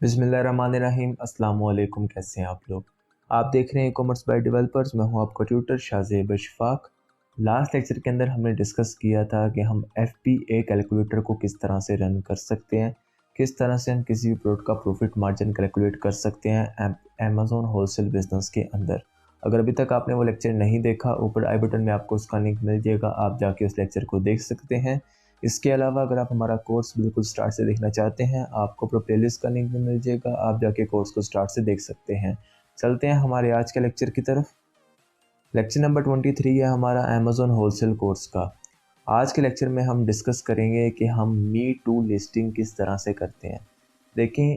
बिस्मिल्लाहिर्रहमानिर्रहीम। अस्सलाम वालेकुम। कैसे हैं आप लोग? आप देख रहे हैं ई-कॉमर्स बाय डेवलपर्स। मैं हूं आपका tutor Shahzeb Ashfaq. Last lecture के अंदर हमने डिस्कस किया था कि हम एफपीए कैलकुलेटर को किस तरह से रन कर सकते हैं, किस तरह से हम किसी भी प्रोडक्ट का प्रॉफिट मार्जिन कैलकुलेट कर सकते हैं अमेज़ॉन होलसेल बिजनेस के अंदर। अगर अभी तक आपने वो लेक्चर नहीं देखा, ऊपर आई बटन में आपको उसका लिंक मिल जाएगा, आप जाके उस लेक्चर को देख सकते हैं। इसके अलावा अगर आप हमारा कोर्स बिल्कुल स्टार्ट से देखना चाहते हैं, आपको ऊपर प्लेलिस्ट का लिंक भी मिल जाएगा, आप जाके कोर्स को स्टार्ट से देख सकते हैं। चलते हैं हमारे आज के लेक्चर की तरफ। लेक्चर नंबर 23 है हमारा अमेज़ॉन होलसेल कोर्स का। आज के लेक्चर में हम डिस्कस करेंगे कि हम मी टू लिस्टिंग किस तरह से करते हैं। देखें,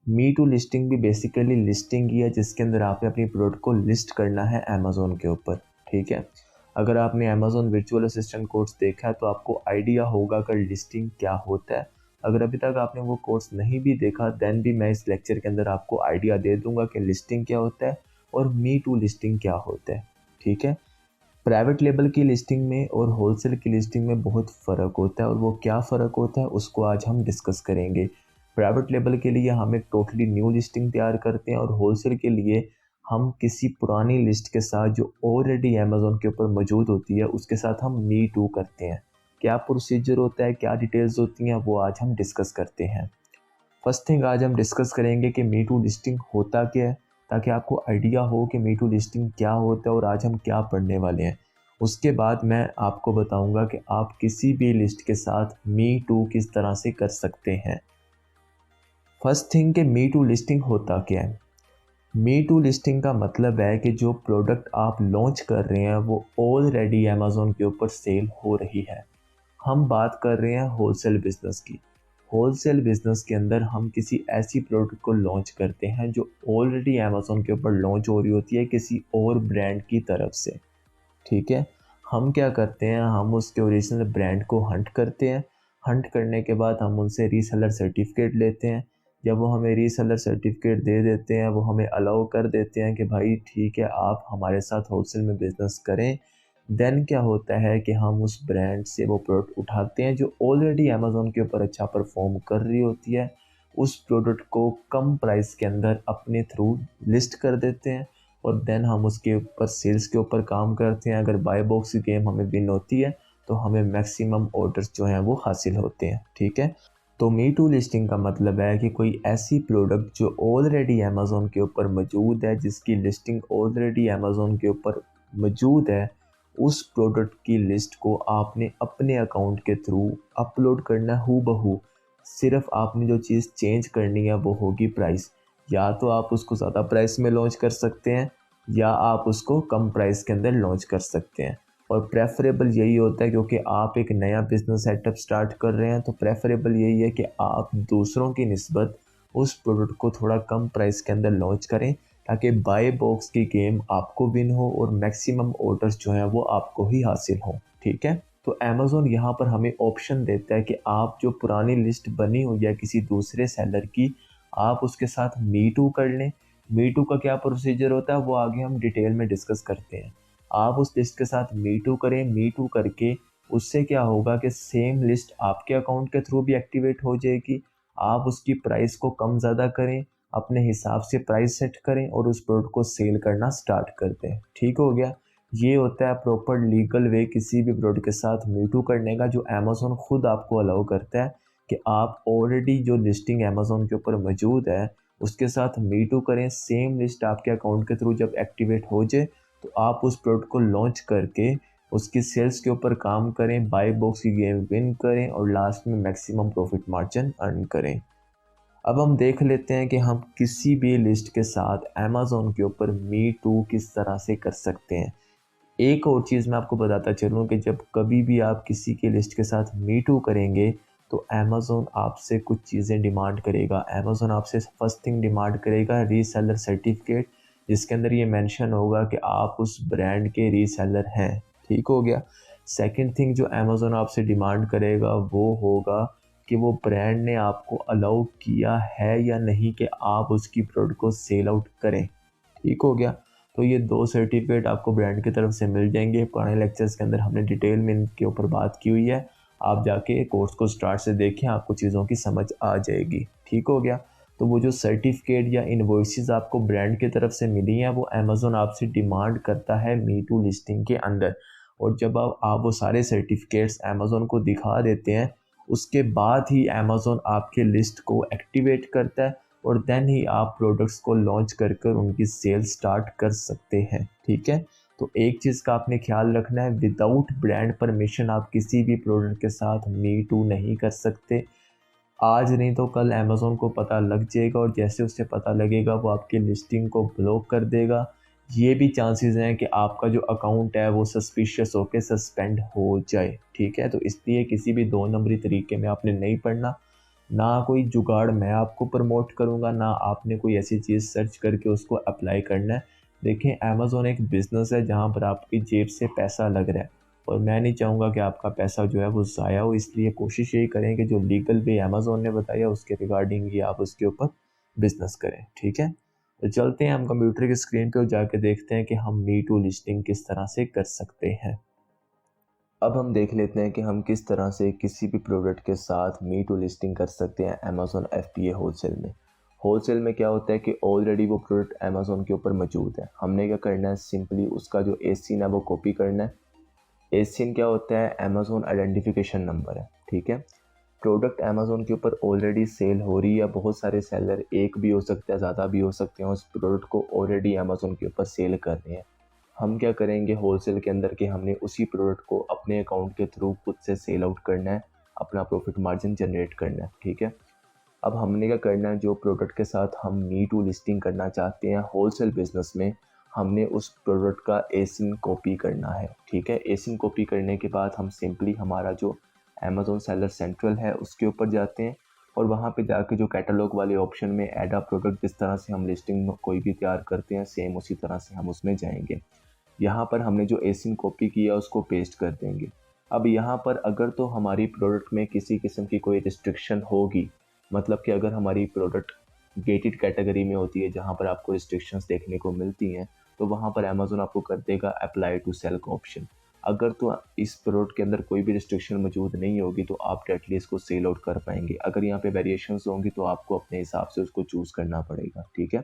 मी टू लिस्टिंग भी बेसिकली लिस्टिंग ही है, जिसके अंदर आपने अपनी प्रोडक्ट को लिस्ट करना है अमेज़ॉन के ऊपर। ठीक है, अगर आपने अमेज़ॉन वर्चुअल असिस्टेंट कोर्स देखा है तो आपको आइडिया होगा कि लिस्टिंग क्या होता है। अगर अभी तक आपने वो कोर्स नहीं भी देखा, देन भी मैं इस लेक्चर के अंदर आपको आइडिया दे दूंगा कि लिस्टिंग क्या होता है और मी टू लिस्टिंग क्या होता है। ठीक है, प्राइवेट लेबल की लिस्टिंग में और होलसेल की लिस्टिंग में बहुत फ़र्क होता है, और वो क्या फ़र्क होता है उसको आज हम डिस्कस करेंगे। प्राइवेट लेबल के लिए हम एक टोटली न्यू लिस्टिंग तैयार करते हैं, और होलसेल के लिए हम किसी पुरानी लिस्ट के साथ जो ऑलरेडी अमेज़ॉन के ऊपर मौजूद होती है उसके साथ हम मी टू करते हैं। क्या प्रोसीजर होता है, क्या डिटेल्स होती हैं, वो आज हम डिस्कस करते हैं। फर्स्ट थिंग आज हम डिस्कस करेंगे कि मी टू लिस्टिंग होता क्या है, ताकि आपको आइडिया हो कि मी टू लिस्टिंग क्या होता है और आज हम क्या पढ़ने वाले हैं। उसके बाद मैं आपको बताऊंगा कि आप किसी भी लिस्ट के साथ मी टू किस तरह से कर सकते हैं। फर्स्ट थिंग कि मी टू लिस्टिंग होता क्या है। मी टू लिस्टिंग का मतलब है कि जो प्रोडक्ट आप लॉन्च कर रहे हैं वो ऑलरेडी अमेज़ॉन के ऊपर सेल हो रही है। हम बात कर रहे हैं होलसेल बिजनेस की। होलसेल बिजनेस के अंदर हम किसी ऐसी प्रोडक्ट को लॉन्च करते हैं जो ऑलरेडी अमेज़ॉन के ऊपर लॉन्च हो रही होती है किसी और ब्रांड की तरफ से। ठीक है, हम क्या करते हैं, हम उसके ओरिजिनल ब्रांड को हंट करते हैं। हंट करने के बाद हम उनसे रीसेलर सर्टिफिकेट लेते हैं। जब वो हमें रीसेलर सर्टिफिकेट दे देते हैं, वो हमें अलाउ कर देते हैं कि भाई ठीक है, आप हमारे साथ होलसेल में बिज़नेस करें। देन क्या होता है कि हम उस ब्रांड से वो प्रोडक्ट उठाते हैं जो ऑलरेडी अमेज़ॉन के ऊपर अच्छा परफॉर्म कर रही होती है। उस प्रोडक्ट को कम प्राइस के अंदर अपने थ्रू लिस्ट कर देते हैं, और देन हम उसके ऊपर सेल्स के ऊपर काम करते हैं। अगर बाय बॉक्स की गेम हमें विन होती है तो हमें मैक्सिमम ऑर्डर्स जो हैं वो हासिल होते हैं। ठीक है, तो मी टू लिस्टिंग का मतलब है कि कोई ऐसी प्रोडक्ट जो ऑलरेडी अमेज़ॉन के ऊपर मौजूद है, जिसकी लिस्टिंग ऑलरेडी अमेज़ॉन के ऊपर मौजूद है, उस प्रोडक्ट की लिस्ट को आपने अपने अकाउंट के थ्रू अपलोड करना है हूबहू। सिर्फ आपने जो चीज़ चेंज करनी है वो होगी प्राइस। या तो आप उसको ज़्यादा प्राइस में लॉन्च कर सकते हैं, या आप उसको कम प्राइस के अंदर लॉन्च कर सकते हैं। और प्रेफरेबल यही होता है, क्योंकि आप एक नया बिजनेस सेटअप स्टार्ट कर रहे हैं, तो प्रेफरेबल यही है कि आप दूसरों की निस्बत उस प्रोडक्ट को थोड़ा कम प्राइस के अंदर लॉन्च करें, ताकि बाय बॉक्स की गेम आपको विन हो और मैक्सिमम ऑर्डर्स जो हैं वो आपको ही हासिल हों। ठीक है, तो अमेज़ॉन यहाँ पर हमें ऑप्शन देता है कि आप जो पुरानी लिस्ट बनी हुई है किसी दूसरे सेलर की, आप उसके साथ मी टू कर लें। मी टू का क्या प्रोसीजर होता है वो आगे हम डिटेल में डिस्कस करते हैं। आप उस लिस्ट के साथ मी टू करें। मी टू करके उससे क्या होगा कि सेम लिस्ट आपके अकाउंट के थ्रू भी एक्टिवेट हो जाएगी। आप उसकी प्राइस को कम ज़्यादा करें, अपने हिसाब से प्राइस सेट करें और उस प्रोडक्ट को सेल करना स्टार्ट कर दें। ठीक हो गया, ये होता है प्रॉपर लीगल वे किसी भी प्रोडक्ट के साथ मी टू करने का, जो अमेज़ॉन खुद आपको अलाउ करता है कि आप ऑलरेडी जो लिस्टिंग अमेज़ॉन के ऊपर मौजूद है उसके साथ मी टू करें। सेम लिस्ट आपके अकाउंट के थ्रू जब एक्टिवेट हो जाए तो आप उस प्रोडक्ट को लॉन्च करके उसकी सेल्स के ऊपर काम करें, बाय बॉक्स की गेम विन करें और लास्ट में मैक्सिमम प्रॉफिट मार्जिन अर्न करें। अब हम देख लेते हैं कि हम किसी भी लिस्ट के साथ अमेज़ॉन के ऊपर मी टू किस तरह से कर सकते हैं। एक और चीज़ मैं आपको बताता चलूँ कि जब कभी भी आप किसी की लिस्ट के साथ मी टू करेंगे तो अमेज़ॉन आपसे कुछ चीज़ें डिमांड करेगा। अमेज़ॉन आपसे फर्स्ट थिंग डिमांड करेगा रीसेलर सर्टिफिकेट, जिसके अंदर ये मेंशन होगा कि आप उस ब्रांड के रीसेलर हैं। ठीक हो गया। सेकंड थिंग जो अमेज़ॉन आपसे डिमांड करेगा वो होगा कि वो ब्रांड ने आपको अलाउ किया है या नहीं कि आप उसकी प्रोडक्ट को सेल आउट करें। ठीक हो गया, तो ये दो सर्टिफिकेट आपको ब्रांड की तरफ से मिल जाएंगे। पुराने लेक्चर्स के अंदर हमने डिटेल में इनके ऊपर बात की हुई है। आप जाके कोर्स को स्टार्ट से देखें, आपको चीज़ों की समझ आ जाएगी। ठीक हो गया, तो वो जो सर्टिफिकेट या इनवॉइसेस आपको ब्रांड की तरफ से मिली हैं वो अमेज़ॉन आपसे डिमांड करता है मी टू लिस्टिंग के अंदर। और जब आप वो सारे सर्टिफिकेट्स अमेज़ॉन को दिखा देते हैं, उसके बाद ही अमेज़ॉन आपके लिस्ट को एक्टिवेट करता है और देन ही आप प्रोडक्ट्स को लॉन्च कर उनकी सेल स्टार्ट कर सकते हैं। ठीक है, तो एक चीज़ का आपने ख्याल रखना है, विदाउट ब्रांड परमिशन आप किसी भी प्रोडक्ट के साथ मी टू नहीं कर सकते। आज नहीं तो कल अमेज़ॉन को पता लग जाएगा और जैसे उसे पता लगेगा वो आपकी लिस्टिंग को ब्लॉक कर देगा। ये भी चांसेस हैं कि आपका जो अकाउंट है वो सस्पिशियस होकर सस्पेंड हो जाए। ठीक है, तो इसलिए किसी भी दो नंबरी तरीके में आपने नहीं पढ़ना। ना कोई जुगाड़ मैं आपको प्रमोट करूँगा, ना आपने कोई ऐसी चीज़ सर्च करके उसको अप्लाई करना है। देखें, अमेज़ॉन एक बिज़नेस है जहाँ पर आपकी जेब से पैसा लग रहा है और मैं नहीं चाहूँगा कि आपका पैसा जो है वो ज़ाया हो। इसलिए कोशिश यही करें कि जो लीगल वे अमेज़ॉन ने बताया उसके रिगार्डिंग ही आप उसके ऊपर बिज़नेस करें। ठीक है, तो चलते हैं हम कंप्यूटर की स्क्रीन पे और जाके देखते हैं कि हम मी टू लिस्टिंग किस तरह से कर सकते हैं। अब हम देख लेते हैं कि हम किस तरह से किसी भी प्रोडक्ट के साथ मी टू लिस्टिंग कर सकते हैं अमेज़ॉन FBA होलसेल में। होलसेल में क्या होता है कि ऑलरेडी वो प्रोडक्ट अमेज़ॉन के ऊपर मौजूद है। हमने क्या करना है, सिंपली उसका जो एसिन है वो कॉपी करना है। एसिन क्या होता है, अमेज़ॉन आइडेंटिफिकेशन नंबर है। ठीक है, प्रोडक्ट अमेज़ॉन के ऊपर ऑलरेडी सेल हो रही है, बहुत सारे सेलर, एक भी हो सकता है, ज़्यादा भी हो सकते हैं, उस प्रोडक्ट को ऑलरेडी अमेज़ॉन के ऊपर सेल कर रहे हैं। हम क्या करेंगे होलसेल के अंदर कि हमने उसी प्रोडक्ट को अपने अकाउंट के थ्रू खुद से सेल आउट करना है, अपना प्रॉफिट मार्जिन जनरेट करना है। ठीक है, अब हमने क्या करना है, जो प्रोडक्ट के साथ हम मी टू लिस्टिंग करना चाहते हैं होलसेल बिजनेस में, हमने उस प्रोडक्ट का एसिन कॉपी करना है। ठीक है, एसिन कॉपी करने के बाद हम सिंपली हमारा जो अमेज़ॉन सेलर सेंट्रल है उसके ऊपर जाते हैं और वहाँ पे जाके जो कैटलॉग वाले ऑप्शन में ऐड अ प्रोडक्ट, जिस तरह से हम लिस्टिंग कोई भी तैयार करते हैं सेम उसी तरह से हम उसमें जाएंगे। यहाँ पर हमने जो एसिन कॉपी किया उसको पेस्ट कर देंगे। अब यहाँ पर अगर तो हमारी प्रोडक्ट में किसी किस्म की कोई रिस्ट्रिक्शन होगी, मतलब कि अगर हमारी प्रोडक्ट गेटेड कैटेगरी में होती है जहाँ पर आपको रिस्ट्रिक्शंस देखने को मिलती हैं, तो वहाँ पर अमेज़ॉन आपको कर देगा अप्लाई टू सेल का ऑप्शन। अगर तो इस प्रोडक्ट के अंदर कोई भी रिस्ट्रिक्शन मौजूद नहीं होगी तो आप डायरेक्टली इसको सेल आउट कर पाएंगे। अगर यहाँ पे वेरिएशंस होंगी तो आपको अपने हिसाब से उसको चूज़ करना पड़ेगा। ठीक है,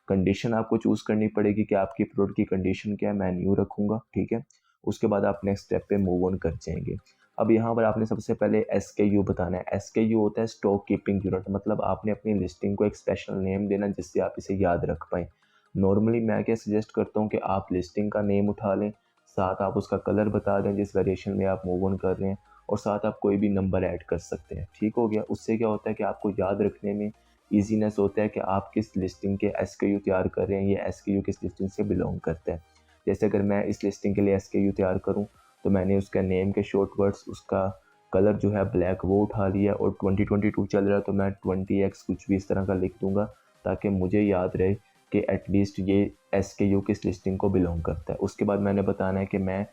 कंडीशन आपको चूज़ करनी पड़ेगी कि आपकी प्रोडक्ट की कंडीशन क्या है, मैं न्यू रखूँगा। ठीक है, उसके बाद आप नेक्स्ट स्टेप पे मूव ऑन कर जाएंगे। अब यहाँ पर आपने सबसे पहले SKU बताना है। SKU होता है स्टॉक कीपिंग यूनिट, मतलब आपने अपनी लिस्टिंग को एक स्पेशल नेम देना जिससे आप इसे याद रख पाएँ। नॉर्मली मैं क्या सजेस्ट करता हूँ कि आप लिस्टिंग का नेम उठा लें, साथ आप उसका कलर बता दें जिस वेरिएशन में आप मूव ऑन कर रहे हैं, और साथ आप कोई भी नंबर ऐड कर सकते हैं। ठीक हो गया, उससे क्या होता है कि आपको याद रखने में ईजीनेस होता है कि आप किस लिस्टिंग के SKU तैयार कर रहे हैं, ये SKU किस लिस्टिंग से बिलोंग करता है। जैसे अगर मैं इस लिस्टिंग के लिए SKU तैयार करूं तो मैंने उसका नेम के शॉर्ट वर्ड्स, उसका कलर जो है ब्लैक वो उठा लिया, और 2022 चल रहा है तो मैं 20x कुछ भी इस तरह का लिख दूंगा ताकि मुझे याद रहे कि एटलीस्ट ये SKU किस लिस्टिंग को बिलोंग करता है। उसके बाद मैंने बताना है कि मैं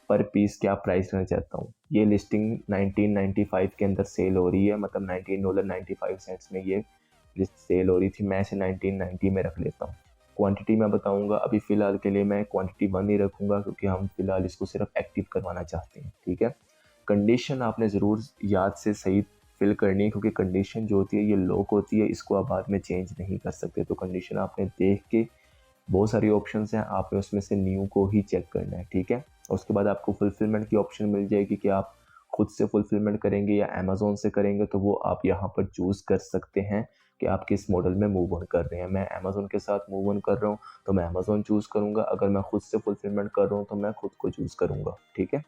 पर पीस क्या प्राइस लेना चाहता हूँ। ये लिस्टिंग 1995 के अंदर सेल हो रही है, मतलब $19.95 में ये लिस्ट सेल हो रही थी, मैं इसे 1990 में रख लेता हूँ। क्वांटिटी मैं बताऊंगा, अभी फ़िलहाल के लिए मैं क्वांटिटी 1 ही रखूँगा क्योंकि हम फ़िलहाल इसको सिर्फ एक्टिव करवाना चाहते हैं। ठीक है, कंडीशन आपने ज़रूर याद से सही फिल करनी है क्योंकि कंडीशन जो होती है ये लॉक होती है, इसको आप बाद में चेंज नहीं कर सकते। तो कंडीशन आपने देख के, बहुत सारी ऑप्शंस हैं, आपने उसमें से न्यू को ही चेक करना है। ठीक है, उसके बाद आपको फुलफिलमेंट की ऑप्शन मिल जाएगी कि आप खुद से फुलफिलमेंट करेंगे या अमेज़ॉन से करेंगे, तो वो आप यहाँ पर चूज़ कर सकते हैं कि आप किस मॉडल में मूव ऑन कर रहे हैं। मैं अमेज़ॉन के साथ मूव ऑन कर रहा हूँ तो मैं अमेज़ॉन चूज़ करूँगा, अगर मैं खुद से फुलफिलमेंट कर रहा हूँ तो मैं खुद को चूज़ करूँगा। ठीक है,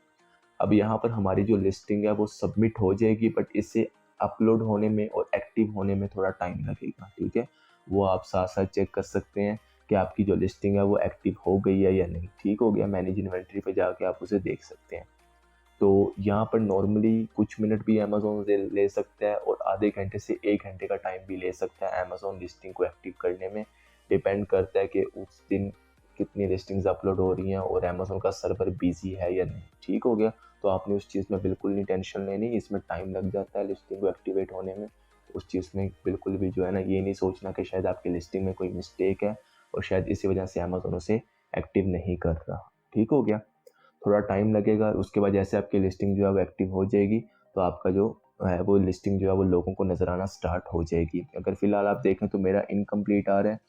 अब यहाँ पर हमारी जो लिस्टिंग है वो सबमिट हो जाएगी, बट इसे अपलोड होने में और एक्टिव होने में थोड़ा टाइम लगेगा। ठीक है, वो आप साथ साथ चेक कर सकते हैं कि आपकी जो लिस्टिंग है वो एक्टिव हो गई है या नहीं। ठीक हो गया, मैनेज इन्वेंट्री पे जाके आप उसे देख सकते हैं। तो यहाँ पर नॉर्मली कुछ मिनट भी अमेज़ॉन ले सकता है और आधे घंटे से 1 घंटे का टाइम भी ले सकता है अमेज़ॉन लिस्टिंग को एक्टिव करने में। डिपेंड करता है कि उस दिन कितनी लिस्टिंग्स अपलोड हो रही हैं और अमेज़ॉन का सर्वर बिजी है या नहीं। ठीक हो गया, तो आपने उस चीज़ में बिल्कुल नहीं टेंशन लेनी, इसमें टाइम लग जाता है लिस्टिंग को एक्टिवेट होने में। उस चीज़ में बिल्कुल भी जो है ना, ये नहीं सोचना कि शायद आपकी लिस्टिंग में कोई मिस्टेक है और शायद इसी वजह से अमेज़ॉन उसे एक्टिव नहीं कर रहा। ठीक हो गया, थोड़ा टाइम लगेगा, उसके बाद जैसे आपकी लिस्टिंग जो है वो एक्टिव हो जाएगी तो आपका जो है वो लिस्टिंग जो है वो लोगों को नज़र आना स्टार्ट हो जाएगी। अगर फ़िलहाल आप देखें तो मेरा इनकम्प्लीट आ रहा है।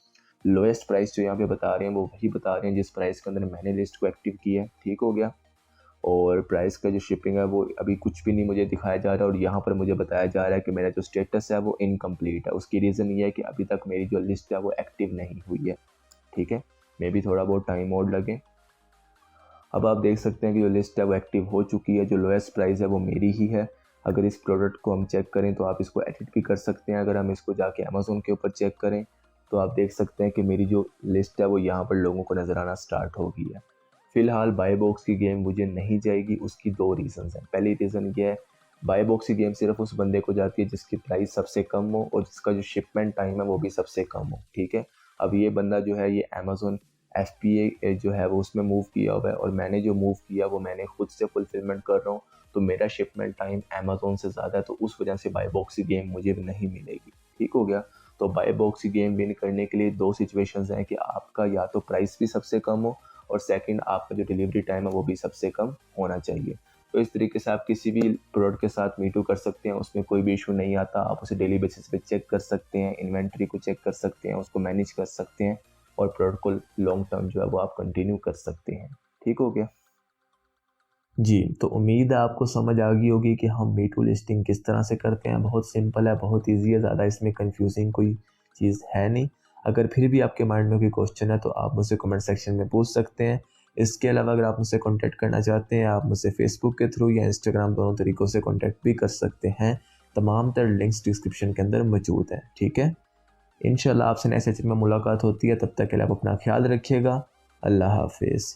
लोएस्ट प्राइस जो यहाँ पे बता रहे हैं वो वही बता रहे हैं जिस प्राइस के अंदर मैंने लिस्ट को एक्टिव किया है। ठीक हो गया। और प्राइस का जो शिपिंग है वो अभी कुछ भी नहीं मुझे दिखाया जा रहा है, और यहाँ पर मुझे बताया जा रहा है कि मेरा जो स्टेटस है वो इनकम्प्लीट है। उसकी रीज़न ये है कि अभी तक मेरी जो लिस्ट है वो एक्टिव नहीं हुई है। ठीक है, मे भी थोड़ा बहुत टाइम और लगे। अब आप देख सकते हैं कि जो लिस्ट है वो एक्टिव हो चुकी है। जो लोएस्ट प्राइस है वो मेरी ही है। अगर इस प्रोडक्ट को हम चेक करें तो आप इसको एडिट भी कर सकते हैं। अगर हम इसको जाके अमेज़ोन के ऊपर चेक करें तो आप देख सकते हैं कि मेरी जो लिस्ट है वो यहाँ पर लोगों को नज़र आना स्टार्ट हो गई है। फ़िलहाल बाय बॉक्स की गेम मुझे नहीं जाएगी, उसकी 2 रीज़न्स हैं। पहली रीज़न ये है, बाय बॉक्स की गेम सिर्फ उस बंदे को जाती है जिसकी प्राइस सबसे कम हो और जिसका जो शिपमेंट टाइम है वो भी सबसे कम हो। ठीक है, अब ये बंदा जो है ये अमेज़ोन FBA जो है वो उसमें मूव किया हुआ है, और मैंने जो मूव किया वो मैंने खुद से फुलफिलमेंट कर रहा हूँ, तो मेरा शिपमेंट टाइम अमेज़ोन से ज़्यादा है, तो उस वजह से बाय बॉक्स की गेम मुझे नहीं मिलेगी। ठीक हो गया। तो बाय बॉक्स की गेम विन करने के लिए 2 सिचुएशंस हैं कि आपका या तो प्राइस भी सबसे कम हो, और सेकंड आपका जो डिलीवरी टाइम है वो भी सबसे कम होना चाहिए। तो इस तरीके से आप किसी भी प्रोडक्ट के साथ मीटू कर सकते हैं, उसमें कोई भी इशू नहीं आता। आप उसे डेली बेसिस पे चेक कर सकते हैं, इन्वेंट्री को चेक कर सकते हैं, उसको मैनेज कर सकते हैं, और प्रोडक्ट को लॉन्ग टर्म जो है वो आप कंटिन्यू कर सकते हैं। ठीक हो गया जी। तो उम्मीद है आपको समझ आ गई होगी कि हम मीटू लिस्टिंग किस तरह से करते हैं। बहुत सिंपल है, बहुत ईजी है, ज़्यादा इसमें कंफ्यूजिंग कोई चीज़ है नहीं। अगर फिर भी आपके माइंड में कोई क्वेश्चन है तो आप मुझसे कमेंट सेक्शन में पूछ सकते हैं। इसके अलावा अगर आप मुझसे कॉन्टैक्ट करना चाहते हैं, आप मुझसे फेसबुक के थ्रू या इंस्टाग्राम, दोनों तरीक़ों से कॉन्टैक्ट भी कर सकते हैं। तमाम तरह लिंक्स डिस्क्रिप्शन के अंदर मौजूद हैं। ठीक है, इंशाल्लाह आपसे नेक्स्ट सेशन में मुलाकात होती है। तब तक के लिए आप अपना ख्याल रखिएगा। अल्लाह हाफिज़।